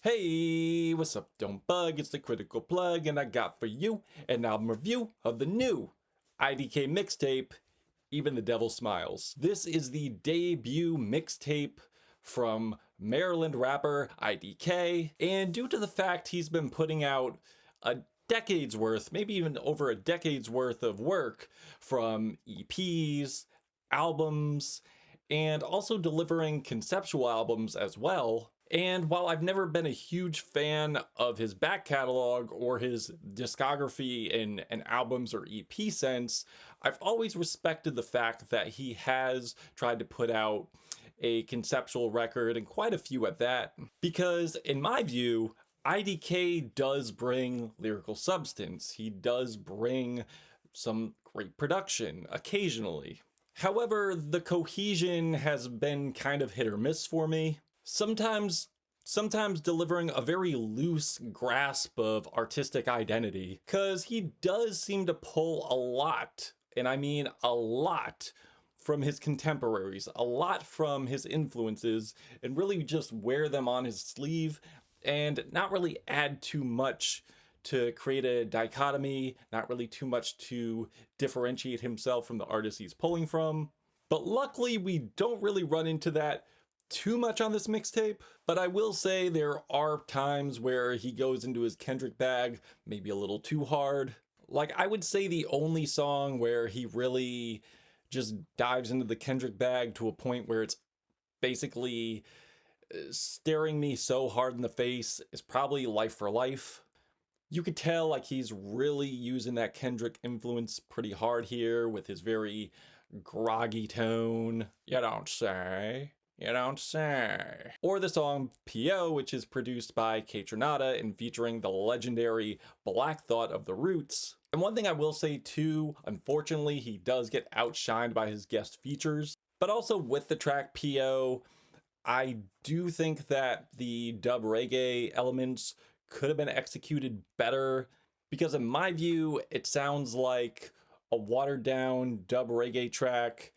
Hey, what's up? Don't bug, it's the Critical Plug, and I got for you an album review of the new IDK mixtape, Even the Devil Smiles. This is the debut mixtape from Maryland rapper IDK, and due to the fact he's been putting out a decade's worth, maybe even over a decade's worth of work from EPs, albums, and also delivering conceptual albums as well. And while I've never been a huge fan of his back catalog or his discography in an albums or EP sense, I've always respected the fact that he has tried to put out a conceptual record, and quite a few at that, because in my view, IDK does bring lyrical substance. He does bring some great production occasionally. However, the cohesion has been kind of hit or miss for me. Sometimes delivering a very loose grasp of artistic identity, because he does seem to pull a lot, and I mean a lot, from his contemporaries, a lot from his influences, and really just wear them on his sleeve and not really add too much to create a dichotomy, not really too much to differentiate himself from the artists he's pulling from. But luckily, we don't really run into that too much on this mixtape, but I will say there are times where he goes into his Kendrick bag maybe a little too hard. Like, I would say the only song where he really just dives into the Kendrick bag to a point where it's basically staring me so hard in the face is probably Life for Life. You could tell like he's really using that Kendrick influence pretty hard here with his very groggy tone. You don't say. You don't say. Or the song P.O., which is produced by Kaytranada and featuring the legendary Black Thought of the Roots. And one thing I will say too, unfortunately, he does get outshined by his guest features. But also with the track P.O., I do think that the dub reggae elements could have been executed better, because in my view, it sounds like a watered down dub reggae track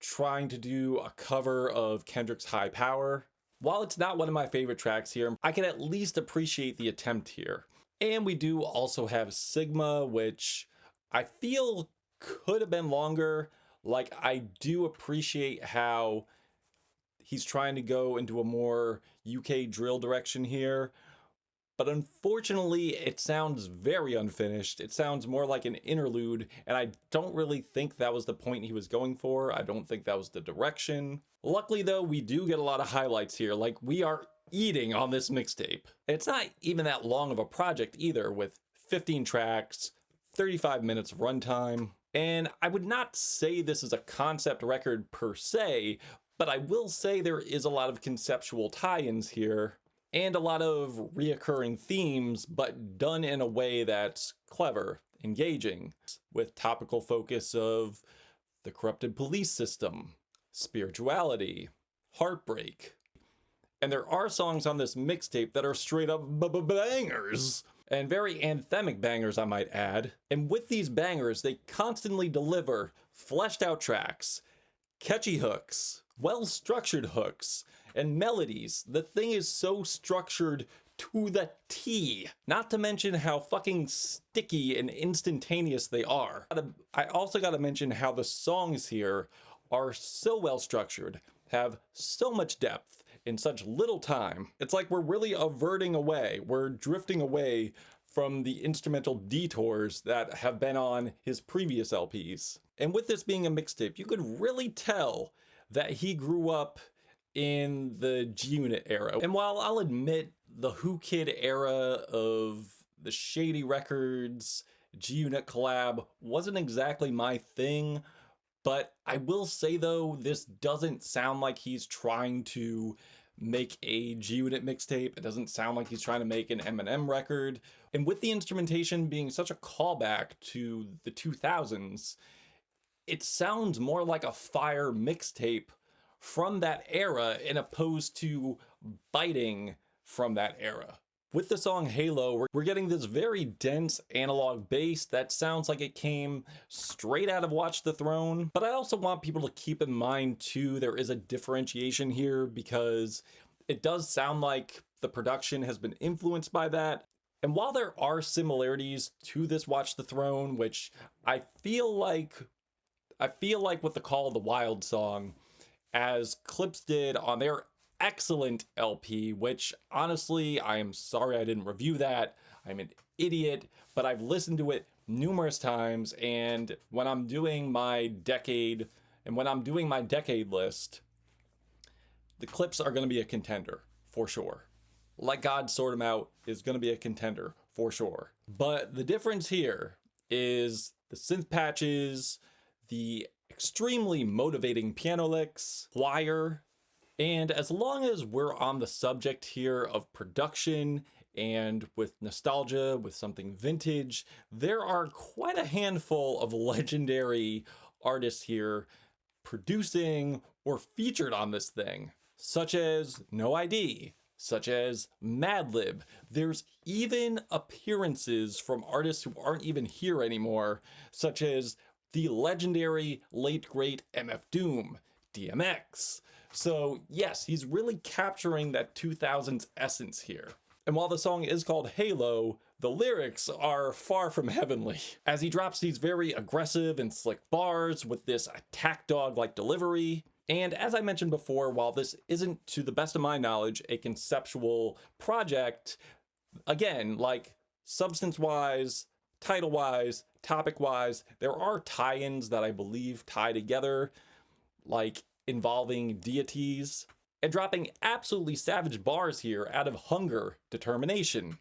trying to do a cover of Kendrick's High Power. While it's not one of my favorite tracks here, I can at least appreciate the attempt here. And we do also have Sigma, which I feel could have been longer. Like, I do appreciate how he's trying to go into a more UK drill direction here, but unfortunately it sounds very unfinished. It sounds more like an interlude, and I don't really think that was the point he was going for. I don't think that was the direction. Luckily though, we do get a lot of highlights here. Like, we are eating on this mixtape. And it's not even that long of a project either, with 15 tracks, 35 minutes of runtime. And I would not say this is a concept record per se, but I will say there is a lot of conceptual tie-ins here, and a lot of reoccurring themes, but done in a way that's clever, engaging, with topical focus of the corrupted police system, spirituality, heartbreak. And there are songs on this mixtape that are straight up bangers, and very anthemic bangers, I might add. And with these bangers, they constantly deliver fleshed out tracks, catchy hooks, well-structured hooks, and melodies. The thing is so structured to the T. Not to mention how fucking sticky and instantaneous they are. I also gotta mention how the songs here are so well structured, have so much depth in such little time. It's like we're really averting away, we're drifting away from the instrumental detours that have been on his previous LPs. And with this being a mixtape, you could really tell that he grew up in the G-Unit era. And while I'll admit the Who Kid era of the Shady Records G-Unit collab wasn't exactly my thing, but I will say though, this doesn't sound like he's trying to make a G-Unit mixtape. It doesn't sound like he's trying to make an Eminem record. And with the instrumentation being such a callback to the 2000s, it sounds more like a fire mixtape from that era, in opposed to biting from that era. With the song Halo, we're getting this very dense analog bass that sounds like it came straight out of Watch the Throne. But I also want people to keep in mind too, there is a differentiation here, because it does sound like the production has been influenced by that. And while there are similarities to this Watch the Throne, which I feel like with the Call of the Wild song, as Clips did on their excellent LP, which honestly, I am sorry I didn't review that. I'm an idiot, but I've listened to it numerous times, and when I'm doing my decade list, the Clips are going to be a contender for sure. Let God Sort 'Em Out is going to be a contender for sure. But the difference here is the synth patches, the extremely motivating piano licks, choir, and as long as we're on the subject here of production and with nostalgia, with something vintage, there are quite a handful of legendary artists here producing or featured on this thing, such as No ID, such as Madlib. There's even appearances from artists who aren't even here anymore, such as the legendary late great MF Doom, DMX. So yes, he's really capturing that 2000s essence here. And while the song is called Halo, the lyrics are far from heavenly, as he drops these very aggressive and slick bars with this attack dog-like delivery. And as I mentioned before, while this isn't, to the best of my knowledge, a conceptual project, again, like substance-wise, title-wise, topic-wise, there are tie-ins that I believe tie together, like involving deities, and dropping absolutely savage bars here out of hunger, determination.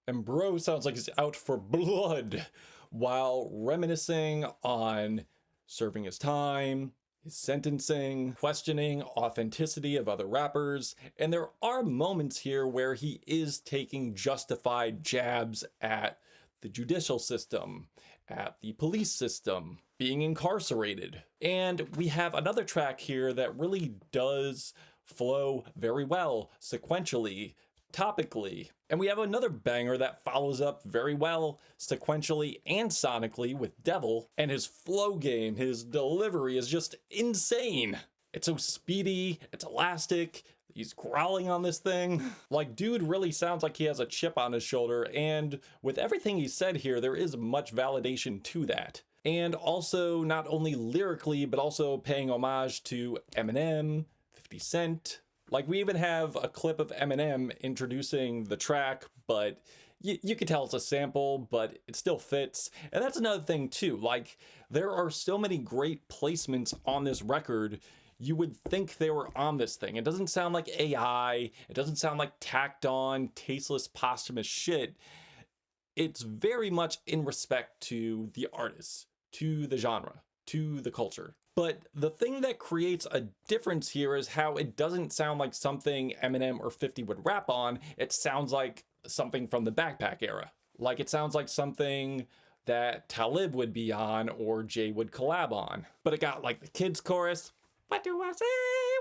And bro sounds like he's out for blood, while reminiscing on serving his time, his sentencing, questioning authenticity of other rappers, and there are moments here where he is taking justified jabs at the judicial system, at the police system, being incarcerated. And we have another track here that really does flow very well, sequentially, topically. And we have another banger that follows up very well, sequentially and sonically, with Devil, and his flow game, his delivery is just insane. It's so speedy, it's elastic, he's growling on this thing. Like, dude really sounds like he has a chip on his shoulder, and with everything he said here, there is much validation to that. And also, not only lyrically, but also paying homage to Eminem, 50 Cent. Like, we even have a clip of Eminem introducing the track, but you can tell it's a sample, but it still fits. And that's another thing too. Like, there are so many great placements on this record, you would think they were on this thing. It doesn't sound like AI. It doesn't sound like tacked on, tasteless, posthumous shit. It's very much in respect to the artist, to the genre, to the culture. But the thing that creates a difference here is how it doesn't sound like something Eminem or 50 would rap on. It sounds like something from the Backpack era. Like, it sounds like something that Talib would be on or Jay would collab on. But it got like the kids chorus, what do I say,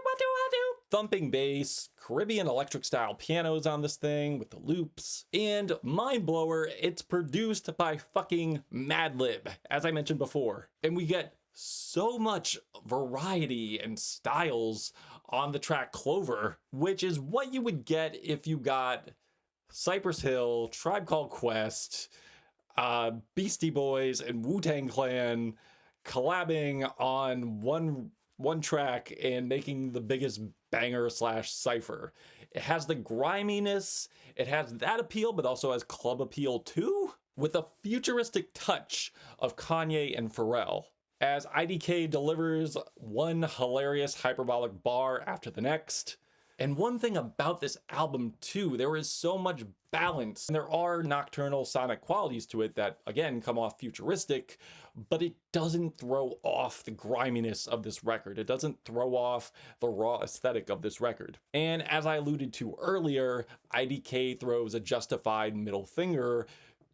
what do I do? Thumping bass, Caribbean electric style pianos on this thing with the loops. And mind blower, it's produced by fucking Madlib, as I mentioned before. And we get so much variety and styles on the track Clover, which is what you would get if you got Cypress Hill, Tribe Called Quest, Beastie Boys, and Wu-Tang Clan collabing on one track and making the biggest banger slash cipher. It has the griminess, it has that appeal, but also has club appeal too, with a futuristic touch of Kanye and Pharrell, as IDK delivers one hilarious hyperbolic bar after the next. And one thing about this album too, there is so much balance. And there are nocturnal sonic qualities to it that, again, come off futuristic, but it doesn't throw off the griminess of this record. It doesn't throw off the raw aesthetic of this record. And as I alluded to earlier, IDK throws a justified middle finger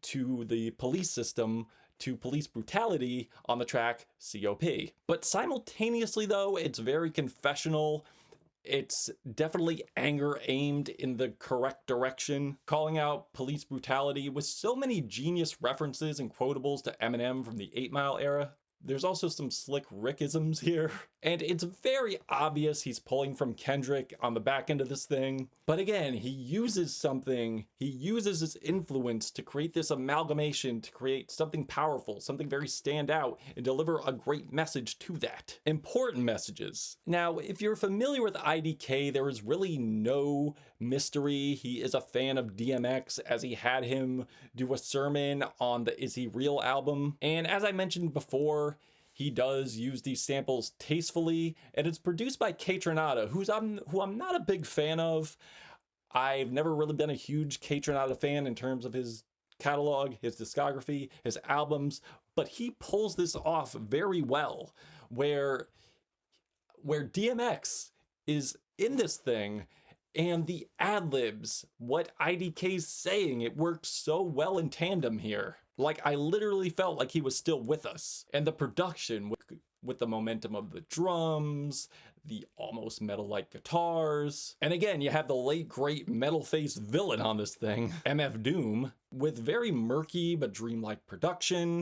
to the police system, to police brutality on the track C.O.P. But simultaneously though, it's very confessional. It's definitely anger aimed in the correct direction, calling out police brutality with so many genius references and quotables to Eminem from the 8 Mile era. There's also some slick Rickisms here, and it's very obvious he's pulling from Kendrick on the back end of this thing. But again, he uses his influence to create this amalgamation, to create something powerful, something very stand out, and deliver a great message to that. Important messages. Now, if you're familiar with IDK, there is really no mystery. He is a fan of DMX, as he had him do a sermon on the Is He Real album. And as I mentioned before, he does use these samples tastefully, and it's produced by Kaytranada, who I'm not a big fan of. I've never really been a huge Kaytranada fan in terms of his catalog, his discography, his albums, but he pulls this off very well, where DMX is in this thing, and the ad-libs, what IDK's saying, it works so well in tandem here. Like, I literally felt like he was still with us. And the production, with the momentum of the drums, the almost metal-like guitars. And again, you have the late great metal-faced villain on this thing, MF Doom, with very murky but dreamlike production,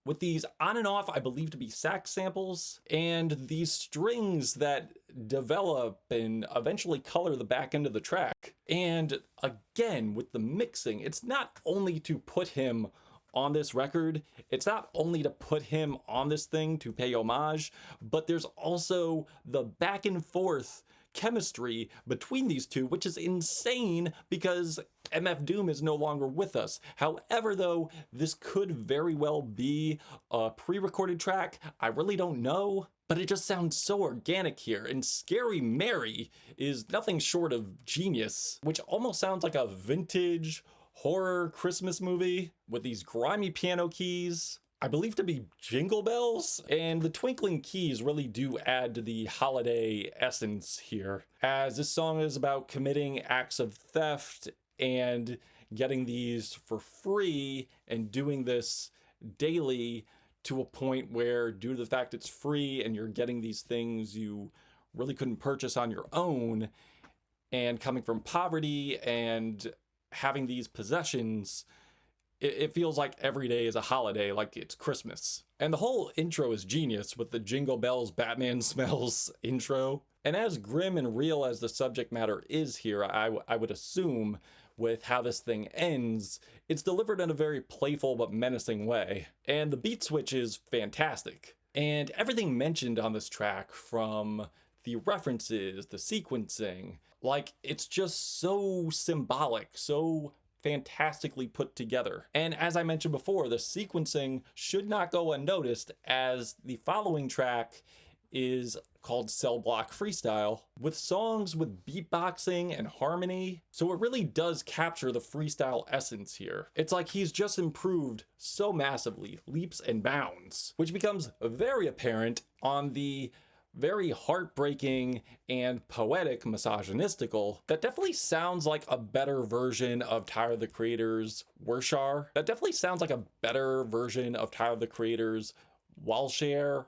with these on and off, I believe to be sax samples, and these strings that develop and eventually color the back end of the track. And again, with the mixing, it's not only to put him on this record, it's not only to put him on this thing to pay homage, but there's also the back and forth chemistry between these two, which is insane because MF Doom is no longer with us. However, though, this could very well be a pre-recorded track. I really don't know, but it just sounds so organic here. And Scary Mary is nothing short of genius, which almost sounds like a vintage horror Christmas movie with these grimy piano keys, I believe to be jingle bells, and the twinkling keys really do add to the holiday essence here, as this song is about committing acts of theft and getting these for free and doing this daily to a point where, due to the fact it's free and you're getting these things you really couldn't purchase on your own, and coming from poverty and having these possessions, it feels like every day is a holiday, like it's Christmas. And the whole intro is genius with the Jingle Bells Batman Smells intro. And as grim and real as the subject matter is here, I would assume, with how this thing ends, it's delivered in a very playful but menacing way. And the beat switch is fantastic. And everything mentioned on this track, from the references, the sequencing, like, it's just so symbolic, so fantastically put together. And as I mentioned before, the sequencing should not go unnoticed, as the following track is called Cell Block Freestyle, with songs with beatboxing and harmony. So it really does capture the freestyle essence here. It's like he's just improved so massively, leaps and bounds, which becomes very apparent on the very heartbreaking and poetic Misogynistical. That definitely sounds like a better version of Tyler the Creator's Wershar. That definitely sounds like a better version of Tyler the Creator's Willshare.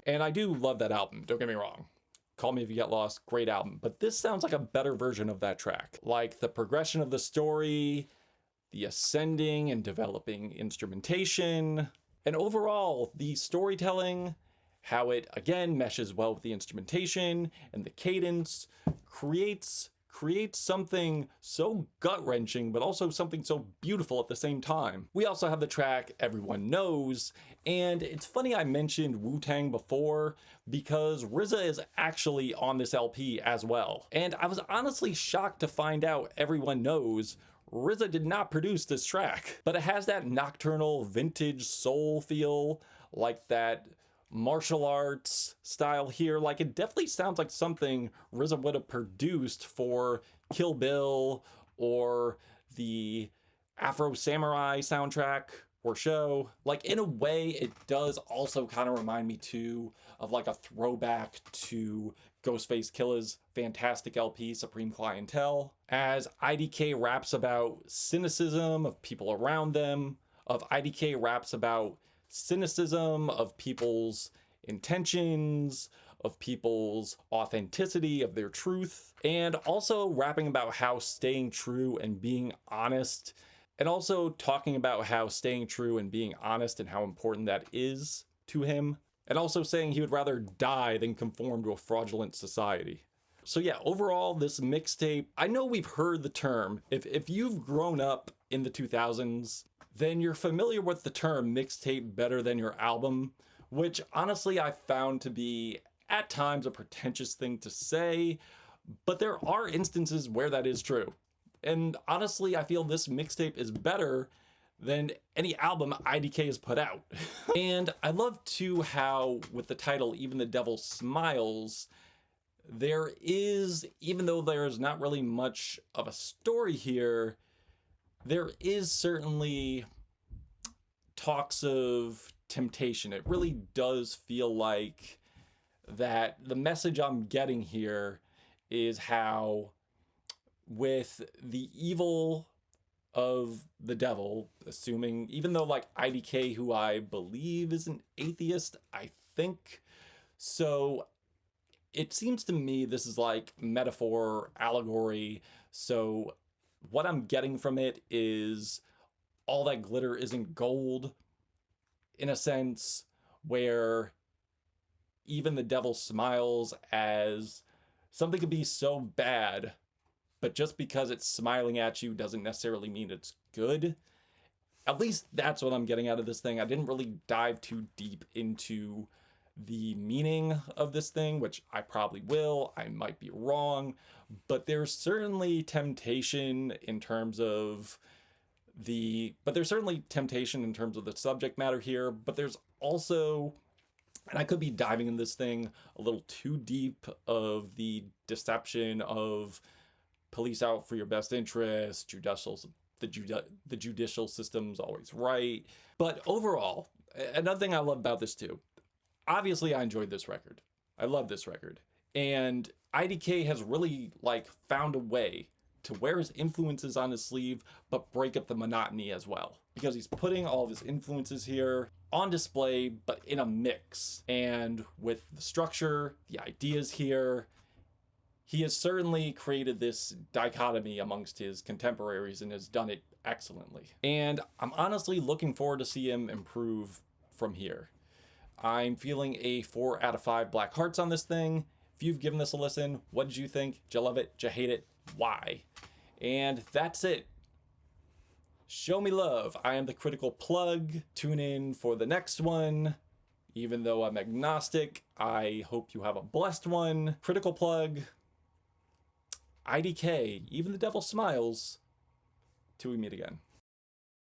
And I do love that album, don't get me wrong. Call Me If You Get Lost, great album. But this sounds like a better version of that track. Like the progression of the story, the ascending and developing instrumentation, and overall, the storytelling, how it, again, meshes well with the instrumentation and the cadence, creates something so gut-wrenching, but also something so beautiful at the same time. We also have the track Everyone Knows, and it's funny I mentioned Wu-Tang before, because RZA is actually on this LP as well. And I was honestly shocked to find out Everyone Knows RZA did not produce this track, but it has that nocturnal vintage soul feel, like that martial arts style here. Like, it definitely sounds like something RZA would have produced for Kill Bill or the Afro Samurai soundtrack or show. Like, in a way, it does also kind of remind me too of like a throwback to Ghostface Killah's fantastic LP, Supreme Clientele, as IDK raps about cynicism of people around them, IDK raps about cynicism of people's intentions, of people's authenticity, of their truth, and also rapping about how staying true and being honest And also talking about how staying true and being honest and how important that is to him. And also saying he would rather die than conform to a fraudulent society. So yeah, overall, this mixtape, I know we've heard the term. If you've grown up in the 2000s, then you're familiar with the term mixtape better than your album, which honestly I found to be at times a pretentious thing to say, but there are instances where that is true. And honestly, I feel this mixtape is better than any album IDK has put out. And I love too how, with the title, Even the Devil Smiles, there is, even though there's not really much of a story here, there is certainly talks of temptation. It really does feel like that the message I'm getting here is how, with the evil of the devil, assuming, even though like IDK, who I believe is an atheist, I think, so it seems to me this is like metaphor, allegory. So what I'm getting from it is all that glitter isn't gold, in a sense, where even the devil smiles, as something could be so bad, but just because it's smiling at you doesn't necessarily mean it's good. At least that's what I'm getting out of this thing. I didn't really dive too deep into the meaning of this thing, which I probably will. I might be wrong, but there's certainly temptation in terms of the subject matter here, but there's also, and I could be diving in this thing a little too deep, of the deception of police out for your best interest, the judicial system's always right. But overall, another thing I love about this too, obviously I enjoyed this record. I love this record. And IDK has really like found a way to wear his influences on his sleeve, but break up the monotony as well. Because he's putting all of his influences here on display, but in a mix. And with the structure, the ideas here, he has certainly created this dichotomy amongst his contemporaries and has done it excellently. And I'm honestly looking forward to see him improve from here. I'm feeling a 4 out of 5 black hearts on this thing. If you've given this a listen, what did you think? Did you love it? Did you hate it? Why? And that's it. Show me love. I am the Critical Plug. Tune in for the next one. Even though I'm agnostic, I hope you have a blessed one. Critical Plug. IDK. Even the devil smiles. Till we meet again.